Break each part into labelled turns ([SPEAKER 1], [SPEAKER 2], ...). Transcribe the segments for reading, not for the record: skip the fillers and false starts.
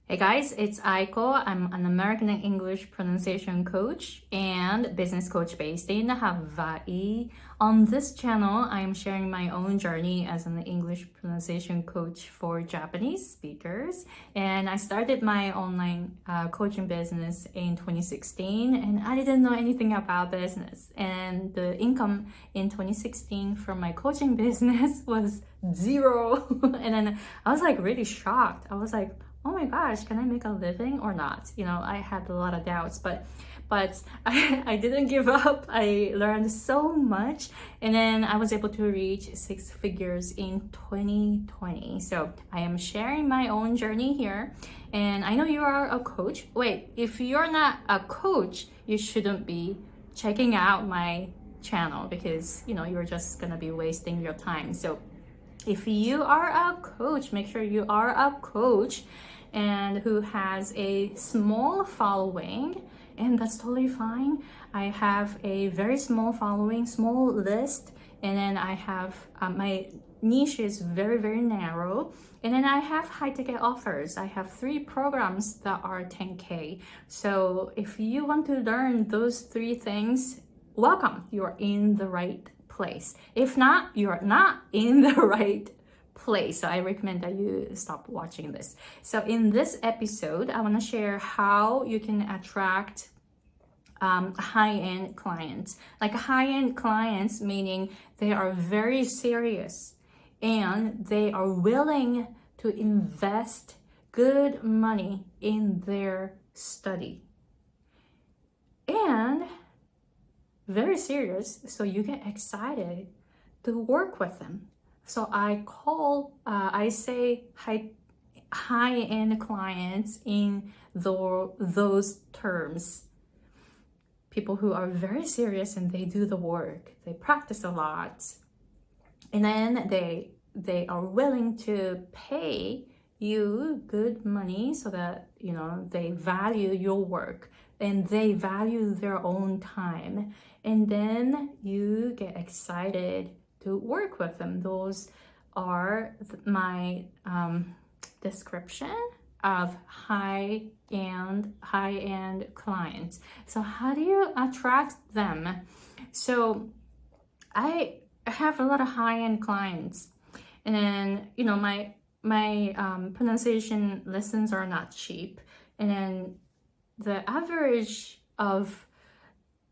[SPEAKER 1] Hey guys, it's Aiko. I'm an American English pronunciation coach and business coach based in Hawaii. On this channel, I am sharing my own journey as an English pronunciation coach for Japanese speakers. And I started my online coaching business in 2016, and I didn't know anything about business. And the income in 2016 from my coaching business was zero. And then I was like really shocked. I was like, oh my gosh, can I make a living or not? I had a lot of doubts, but I didn't give up. I learned so much, and then I was able to reach six figures in 2020. So I am sharing my own journey here, and I know you are a coach. Wait, if you're not a coach, you shouldn't be checking out my channel because you're just gonna be wasting your time. So if you are a coach, make sure you are a coach and who has a small following, and that's totally fine. I have a very small following, small list, and then I have my niche is very, very narrow, and then I have high ticket offers. I have 3 programs that are 10K. So if you want to learn those 3 things, welcome, you're in the right place. If not, you're not in the right place. So I recommend that you stop watching this. So in this episode, I want to share how you can attract high-end clients. Like high-end clients, meaning they are very serious and they are willing to invest good money in their study. And very serious, so you get excited to work with them. So I say high-end clients in those terms. People who are very serious and they do the work, they practice a lot, and then they are willing to pay you good money so that they value your work and they value their own time, and then you get excited to work with them. Those are my description of high-end clients. So how do you attract them? So I have a lot of high-end clients, and then my pronunciation lessons are not cheap, and then the average of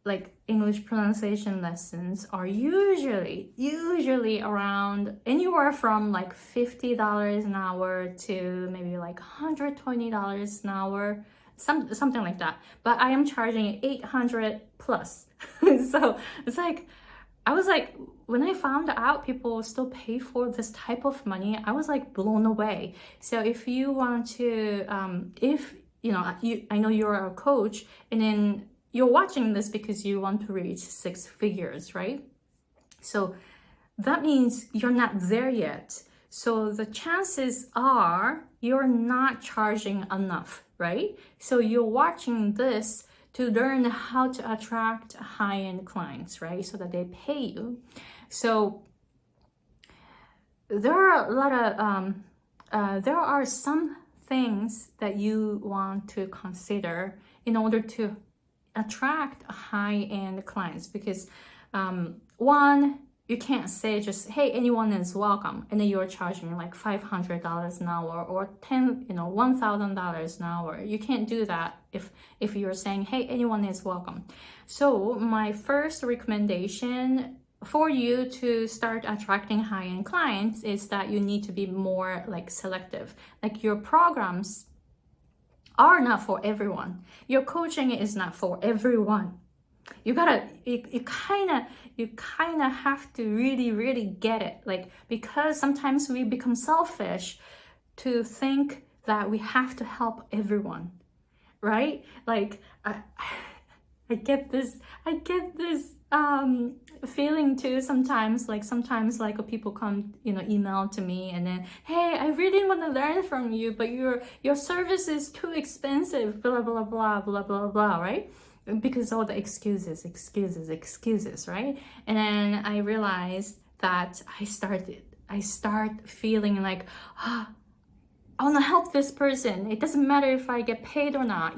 [SPEAKER 1] like English pronunciation lessons are usually around anywhere from like $50 an hour to maybe like $120 an hour, something like that. But I am charging 800 plus. So it's like, I was like, when I found out people still pay for this type of money, I was like blown away. So if you want to, I know you're a coach, and then you're watching this because you want to reach 6 figures, right? So that means you're not there yet. So the chances are you're not charging enough, right? So you're watching this to learn how to attract high-end clients, right? So that they pay you. So there are a lot of, there are some things that you want to consider in order to attract high-end clients, because one, you can't say just, hey, anyone is welcome, and then you're charging like $500 an hour or $1,000 an hour. You can't do that if you're saying, hey, anyone is welcome. So my first recommendation for you to start attracting high-end clients is that you need to be more like selective. Like your programs are not for everyone. Your coaching is not for everyone. You kind of have to really get it. Like, because sometimes we become selfish to think that we have to help everyone, right? Like I get this feeling too sometimes. Like people come email to me, and then, hey, I really want to learn from you, but your service is too expensive, blah blah blah blah blah blah, right? Because all the excuses, right? And then I realized that I start feeling like, I want to help this person. It doesn't matter if I get paid or not,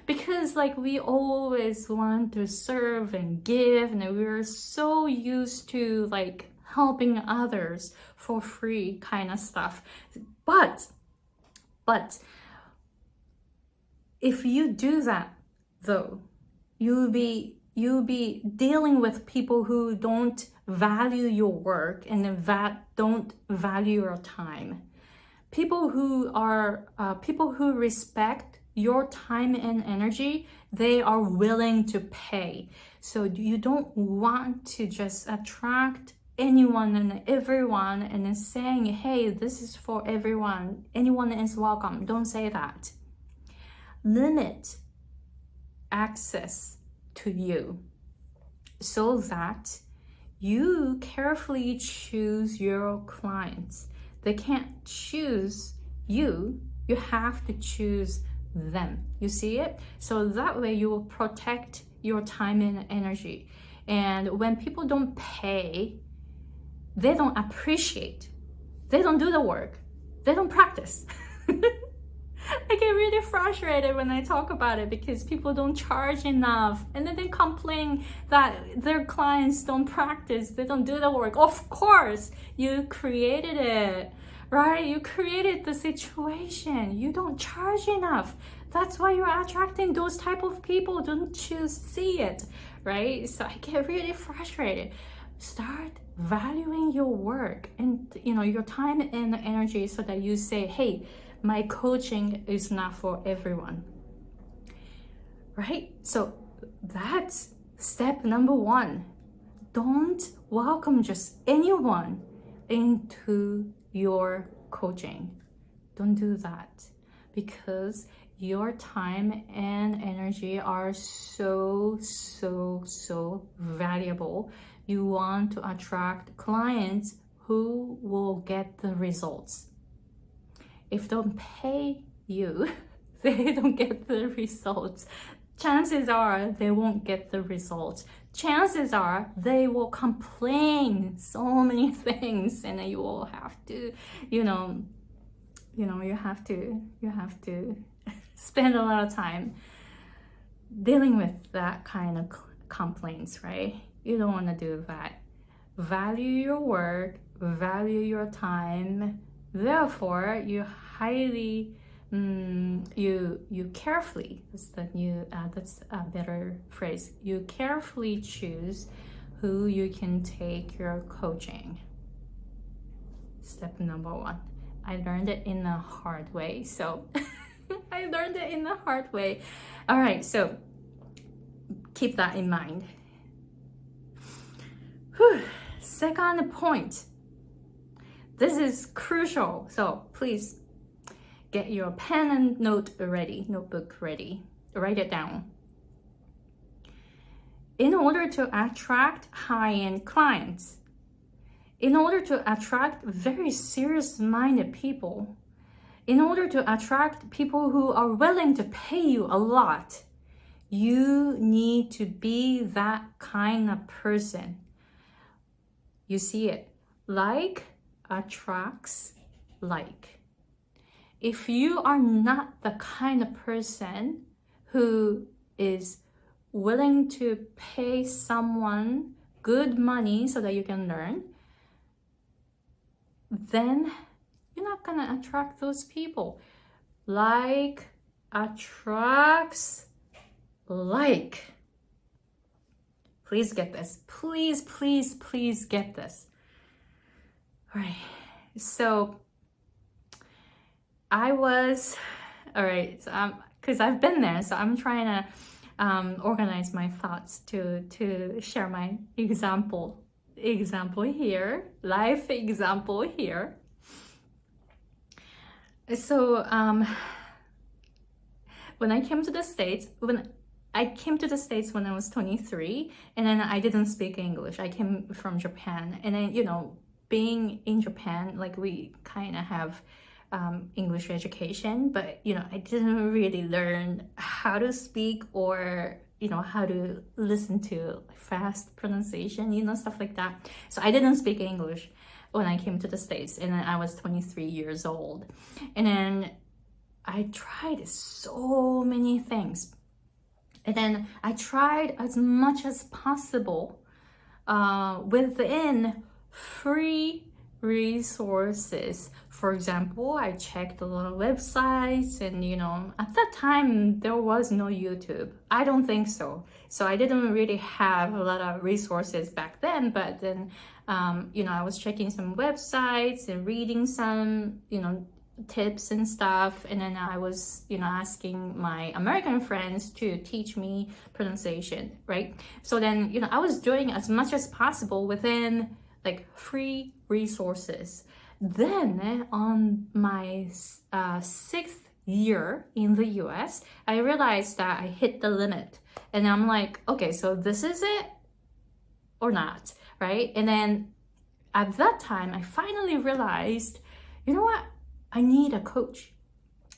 [SPEAKER 1] because like we always want to serve and give, and we're so used to like helping others for free kind of stuff. But if you do that though, you'll be dealing with people who don't value your work and don't value your time. People who respect your time and energy, they are willing to pay. So you don't want to just attract anyone and everyone and then saying, hey, this is for everyone, anyone is welcome. Don't say that. Limit access to you so that you carefully choose your clients. They can't choose you, you have to choose them. You see it? So that way you will protect your time and energy. And when people don't pay, they don't appreciate, they don't do the work, they don't practice. I get really frustrated when I talk about it because people don't charge enough, and then they complain that their clients don't practice, they don't do the work. Of course, you created it, right? You created the situation. You don't charge enough. That's why you're attracting those type of people. Don't you see it, right? So I get really frustrated. Start valuing your work and your time and energy so that you say, hey, my coaching is not for everyone, right? So that's step number one. Don't welcome just anyone into your coaching. Don't do that, because your time and energy are so valuable. You want to attract clients who will get the results. If they don't pay you, they don't get the results. Chances are they won't get the results. Chances are they will complain so many things, and then you will have to, you have to spend a lot of time dealing with that kind of complaints, right? You don't want to do that. Value your work, value your time. Therefore, you highly, you carefully, that's a better phrase. You carefully choose who you can take your coaching. Step number one. I learned it in a hard way. So I learned it in a hard way. All right, so keep that in mind. Whew. Second point. This is crucial, so please get your pen and notebook ready. Write it down. In order to attract high-end clients, in order to attract very serious-minded people, in order to attract people who are willing to pay you a lot, you need to be that kind of person. You see it? Like attracts like. If you are not the kind of person who is willing to pay someone good money so that you can learn, then you're not gonna attract those people. Like attracts like. Please get this. Please get this. All right, so because I've been there, so I'm trying to organize my thoughts to share my example here, life example here. So when I came to the States, when I was 23, and then I didn't speak English. I came from Japan, and then being in Japan, like we kind of have English education, but I didn't really learn how to speak or how to listen to fast pronunciation, stuff like that. So I didn't speak English. when I came to the States, and then I was 23 years old. And then I tried so many things. And then I tried as much as possible within free resources. For example, I checked a lot of websites, and at that time there was no YouTube. I don't think so. So I didn't really have a lot of resources back then, but then I was checking some websites and reading some tips and stuff, and then I was asking my American friends to teach me pronunciation, right? So then I was doing as much as possible within like free resources. Then on my 6th year in the US, I realized that I hit the limit, and I'm like, okay, so this is it or not, right? And then at that time I finally realized, you know what, I need a coach.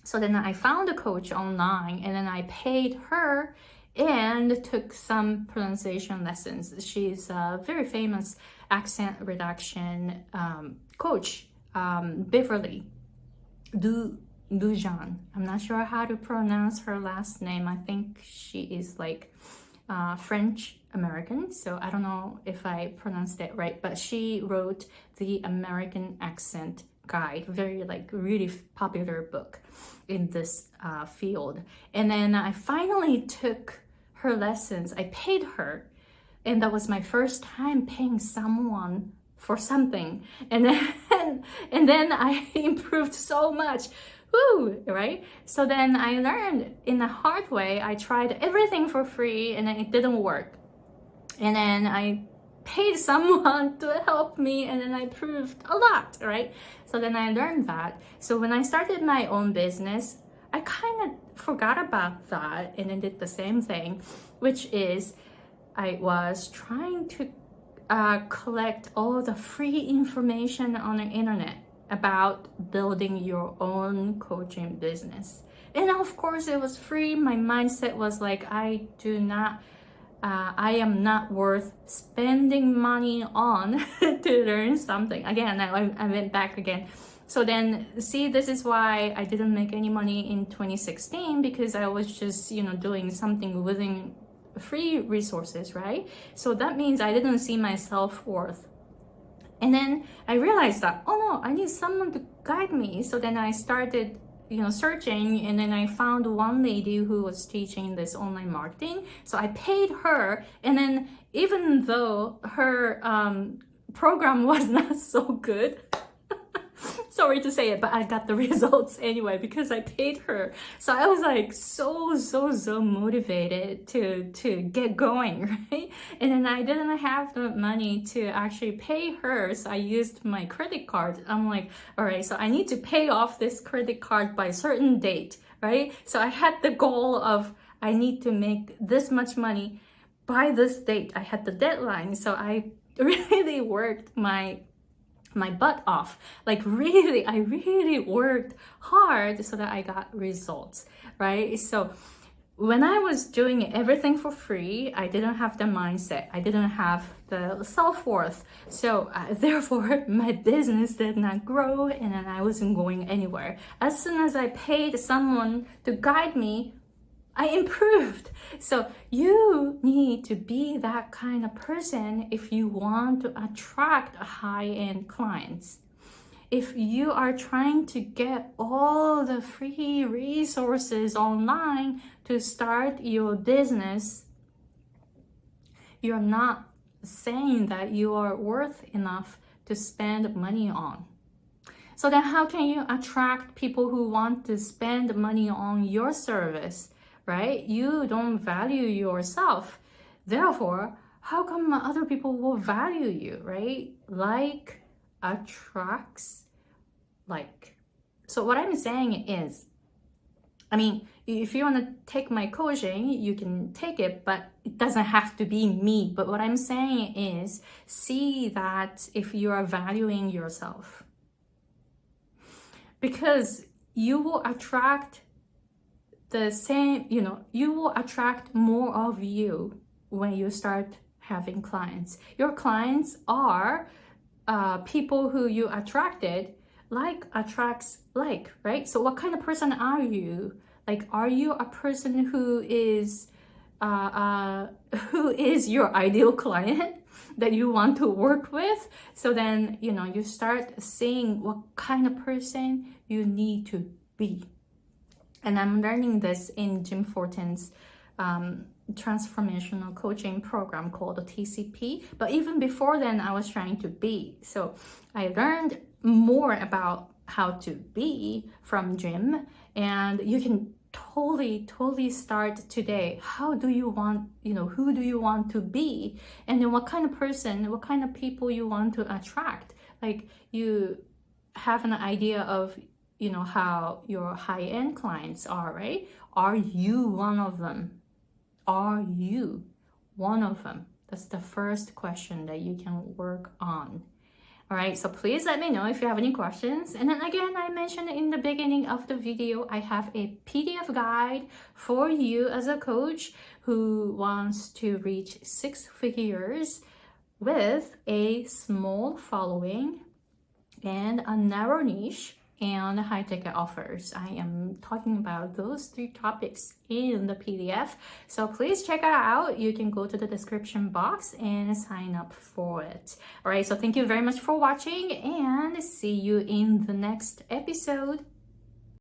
[SPEAKER 1] So then I found a coach online, and then I paid her and took some pronunciation lessons. She's a very famous accent reduction coach, Beverly Dujan. I'm not sure how to pronounce her last name. I think she is like French American, so I don't know if I pronounced it right, but she wrote the American Accent Guide, very really popular book in this field. And then I finally took her lessons. I paid her, and that was my first time paying someone for something. And then I improved so much. Woo, right? So then I learned in a hard way. I tried everything for free, and then it didn't work. And then I paid someone to help me, and then I improved a lot, right? So then I learned that. So when I started my own business, I kind of forgot about that and then did the same thing, which is I was trying to collect all the free information on the internet about building your own coaching business. And of course it was free. My mindset was like, I am not worth spending money on to learn something. Again, I went back again. So then, see, this is why I didn't make any money in 2016, because I was just, doing something within free resources, right? So that means I didn't see my self-worth. And then I realized that, oh no, I need someone to guide me. So then I started searching, and then I found one lady who was teaching this online marketing. So I paid her, and then even though her program was not so good, sorry to say it, but I got the results anyway because I paid her. So I was like so motivated to get going, right? And then I didn't have the money to actually pay her, so I used my credit card. I'm like, all right, so I need to pay off this credit card by a certain date, right? So I had the goal of I need to make this much money by this date. I had the deadline, so I really worked my butt off. Like really, I really worked hard so that I got results, right? So when I was doing everything for free, I didn't have the mindset. I didn't have the self-worth. So therefore, my business did not grow, and then I wasn't going anywhere. As soon as I paid someone to guide me, I improved. So you need to be that kind of person if you want to attract high-end clients. If you are trying to get all the free resources online to start your business, you're not saying that you are worth enough to spend money on. So then how can you attract people who want to spend money on your service? Right? You don't value yourself. Therefore, how come other people will value you, right? Like attracts like. So what I'm saying is, I mean, if you want to take my coaching, you can take it, but it doesn't have to be me. But what I'm saying is, see that if you are valuing yourself, because you will attract the same, you will attract more of you when you start having clients. Your clients are people who you attracted, like attracts like, right? So what kind of person are you? Like, are you a person who is your ideal client that you want to work with? So then, you start seeing what kind of person you need to be. And I'm learning this in Jim Fortin's transformational coaching program called TCP. But even before then, I was trying to be. So I learned more about how to be from Jim, and you can totally start today. How do you want, who do you want to be? And then what kind of person, what kind of people you want to attract? Like, you have an idea of how your high-end clients are, right? Are you one of them? Are you one of them? That's the first question that you can work on. All right, so please let me know if you have any questions. And then again, I mentioned in the beginning of the video, I have a PDF guide for you as a coach who wants to reach 6 figures with a small following and a narrow niche and high ticket offers. I am talking about those 3 topics in the PDF. So please check it out. You can go to the description box and sign up for it. All right, so thank you very much for watching and see you in the next episode.